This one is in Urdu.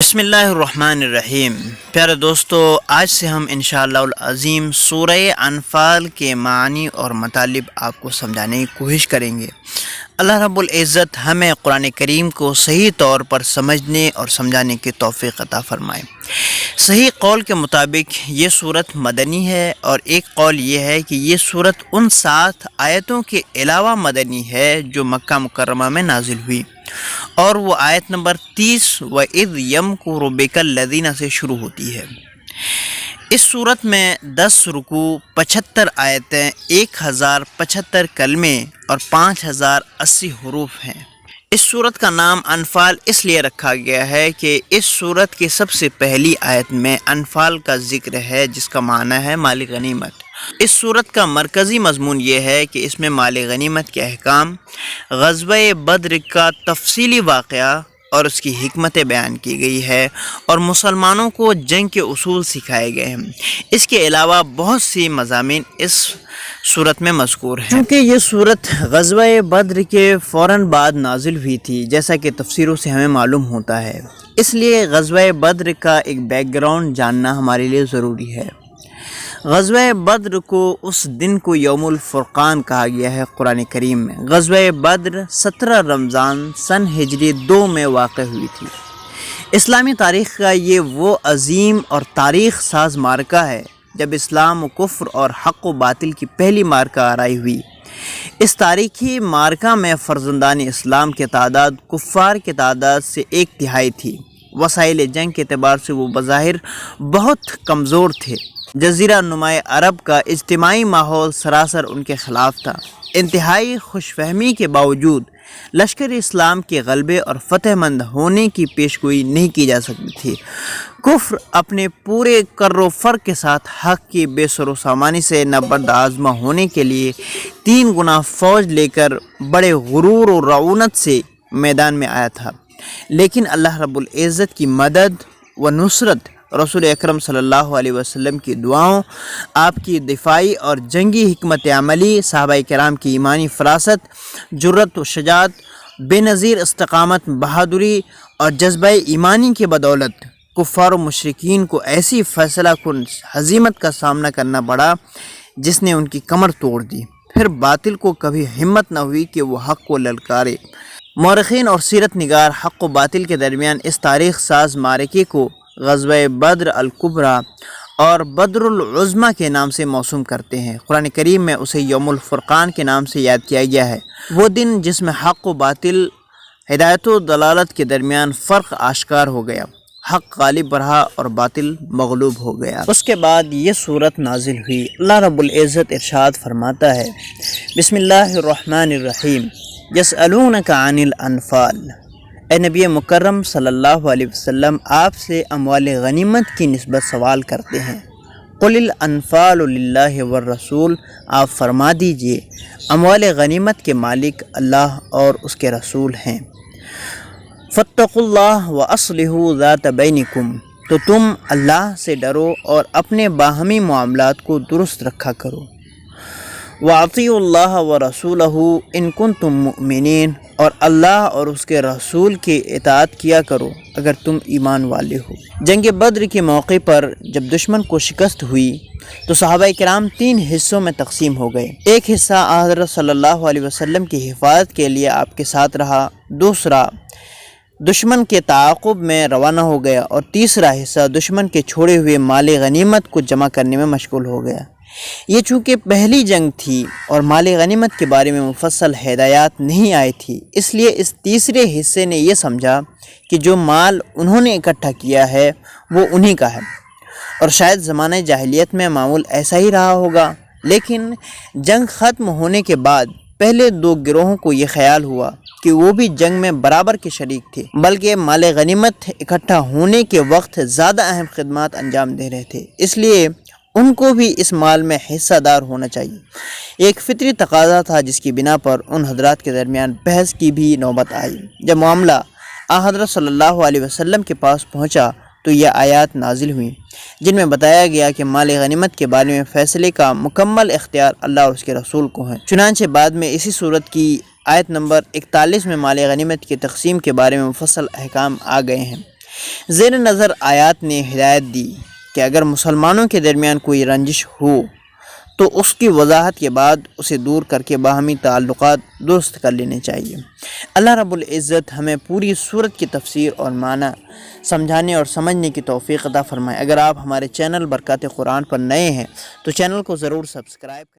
بسم اللہ الرحمن الرحیم۔ پیارے دوستو، آج سے ہم انشاءاللہ العظیم سورہ انفال کے معنی اور مطالب آپ کو سمجھانے کی کوشش کریں گے۔ اللہ رب العزت ہمیں قرآن کریم کو صحیح طور پر سمجھنے اور سمجھانے کی توفیق عطا فرمائے۔ صحیح قول کے مطابق یہ صورت مدنی ہے، اور ایک قول یہ ہے کہ یہ صورت ان 7 آیتوں کے علاوہ مدنی ہے جو مکہ مکرمہ میں نازل ہوئی، اور وہ آیت نمبر 30 وَإِذْ يَمْكُرُ بِكَ الَّذِينَ سے شروع ہوتی ہے۔ اس صورت میں 10 رکوع، 75 آیتیں، 1075 کلمے اور 5080 حروف ہیں۔ اس صورت کا نام انفال اس لیے رکھا گیا ہے کہ اس صورت کی سب سے پہلی آیت میں انفال کا ذکر ہے، جس کا معنی ہے مال غنیمت۔ اس صورت کا مرکزی مضمون یہ ہے کہ اس میں مال غنیمت کے احکام، غزوہ بدر کا تفصیلی واقعہ اور اس کی حکمتیں بیان کی گئی ہے، اور مسلمانوں کو جنگ کے اصول سکھائے گئے ہیں۔ اس کے علاوہ بہت سی مضامین اس صورت میں مذکور ہیں۔ چونکہ یہ صورت غزوہ بدر کے فوراً بعد نازل ہوئی تھی، جیسا کہ تفسیروں سے ہمیں معلوم ہوتا ہے، اس لیے غزوہ بدر کا ایک بیک گراؤنڈ جاننا ہمارے لیے ضروری ہے۔ غزوہ بدر کو اس دن کو یوم الفرقان کہا گیا ہے قرآن کریم میں۔ غزوہ بدر 17 رمضان سن ہجری 2 میں واقع ہوئی تھی۔ اسلامی تاریخ کا یہ وہ عظیم اور تاریخ ساز معرکہ ہے جب اسلام و کفر اور حق و باطل کی پہلی معرکہ آرائی ہوئی۔ اس تاریخی معرکہ میں فرزندان اسلام کی تعداد کفار کی تعداد سے 1/3 تھی۔ وسائل جنگ کے اعتبار سے وہ بظاہر بہت کمزور تھے۔ جزیرہ نما عرب کا اجتماعی ماحول سراسر ان کے خلاف تھا۔ انتہائی خوش فہمی کے باوجود لشکر اسلام کے غلبے اور فتح مند ہونے کی پیشگوئی نہیں کی جا سکتی تھی۔ کفر اپنے پورے کر و فر کے ساتھ حق کی بے سر و سامانی سے نبرد آزما ہونے کے لیے 3 گنا فوج لے کر بڑے غرور و رعونت سے میدان میں آیا تھا، لیکن اللہ رب العزت کی مدد و نصرت، رسول اکرم صلی اللہ علیہ وسلم کی دعاؤں، آپ کی دفاعی اور جنگی حکمت عملی، صحابہ کرام کی ایمانی فراست، جرأت و شجاعت، بے نظیر استقامت، بہادری اور جذبہ ایمانی کی بدولت کفار و مشرکین کو ایسی فیصلہ کن ہزیمت کا سامنا کرنا پڑا جس نے ان کی کمر توڑ دی۔ پھر باطل کو کبھی ہمت نہ ہوئی کہ وہ حق کو للکارے۔ مورخین اور سیرت نگار حق و باطل کے درمیان اس تاریخ ساز معرکے کو غزوہ بدر الکبریٰ اور بدر العظمیٰ کے نام سے موسوم کرتے ہیں۔ قرآن کریم میں اسے یوم الفرقان کے نام سے یاد کیا گیا ہے، وہ دن جس میں حق و باطل، ہدایت و دلالت کے درمیان فرق آشکار ہو گیا، حق غالب رہا اور باطل مغلوب ہو گیا۔ اس کے بعد یہ صورت نازل ہوئی۔ اللہ رب العزت ارشاد فرماتا ہے، بسم اللہ الرحمن الرحیم، یسألونک عن الانفال۔ اے نبی مکرم صلی اللہ علیہ وسلم، آپ سے اموال غنیمت کی نسبت سوال کرتے ہیں۔ قل الانفال للہ والرسول، آپ فرما دیجئے اموال غنیمت کے مالک اللہ اور اس کے رسول ہیں۔ فاتقوا اللہ واصلحوا ذات بینکم، تو تم اللہ سے ڈرو اور اپنے باہمی معاملات کو درست رکھا کرو۔ وَأَطِيعُوا اللَّهَ وَرَسُولَهُ إِن كُنتُم مُؤْمِنِينَ، اور اللہ اور اس کے رسول کی اطاعت کیا کرو اگر تم ایمان والے ہو۔ جنگ بدر کے موقع پر جب دشمن کو شکست ہوئی تو صحابہ کرام 3 حصوں میں تقسیم ہو گئے۔ ایک حصہ حضرت صلی اللہ علیہ وسلم کی حفاظت کے لیے آپ کے ساتھ رہا، دوسرا دشمن کے تعاقب میں روانہ ہو گیا، اور تیسرا حصہ دشمن کے چھوڑے ہوئے مال غنیمت کو جمع کرنے میں مشغول ہو گیا۔ یہ چونکہ پہلی جنگ تھی اور مال غنیمت کے بارے میں مفصل ہدایات نہیں آئی تھی، اس لیے اس تیسرے حصے نے یہ سمجھا کہ جو مال انہوں نے اکٹھا کیا ہے وہ انہی کا ہے، اور شاید زمانہ جاہلیت میں معمول ایسا ہی رہا ہوگا۔ لیکن جنگ ختم ہونے کے بعد پہلے 2 گروہوں کو یہ خیال ہوا کہ وہ بھی جنگ میں برابر کے شریک تھے، بلکہ مال غنیمت اکٹھا ہونے کے وقت زیادہ اہم خدمات انجام دے رہے تھے، اس لیے ان کو بھی اس مال میں حصہ دار ہونا چاہیے۔ ایک فطری تقاضا تھا جس کی بنا پر ان حضرات کے درمیان بحث کی بھی نوبت آئی۔ جب معاملہ حضرت صلی اللہ علیہ وسلم کے پاس پہنچا تو یہ آیات نازل ہوئیں جن میں بتایا گیا کہ مال غنیمت کے بارے میں فیصلے کا مکمل اختیار اللہ اور اس کے رسول کو ہے۔ چنانچہ بعد میں اسی صورت کی آیت نمبر 41 میں مال غنیمت کی تقسیم کے بارے میں مفصل احکام آ گئے ہیں۔ زیر نظر آیات نے ہدایت دی کہ اگر مسلمانوں کے درمیان کوئی رنجش ہو تو اس کی وضاحت کے بعد اسے دور کر کے باہمی تعلقات درست کر لینے چاہیے۔ اللہ رب العزت ہمیں پوری سورت کی تفسیر اور معنی سمجھانے اور سمجھنے کی توفیق عطا فرمائے۔ اگر آپ ہمارے چینل برکات قرآن پر نئے ہیں تو چینل کو ضرور سبسکرائب کریں۔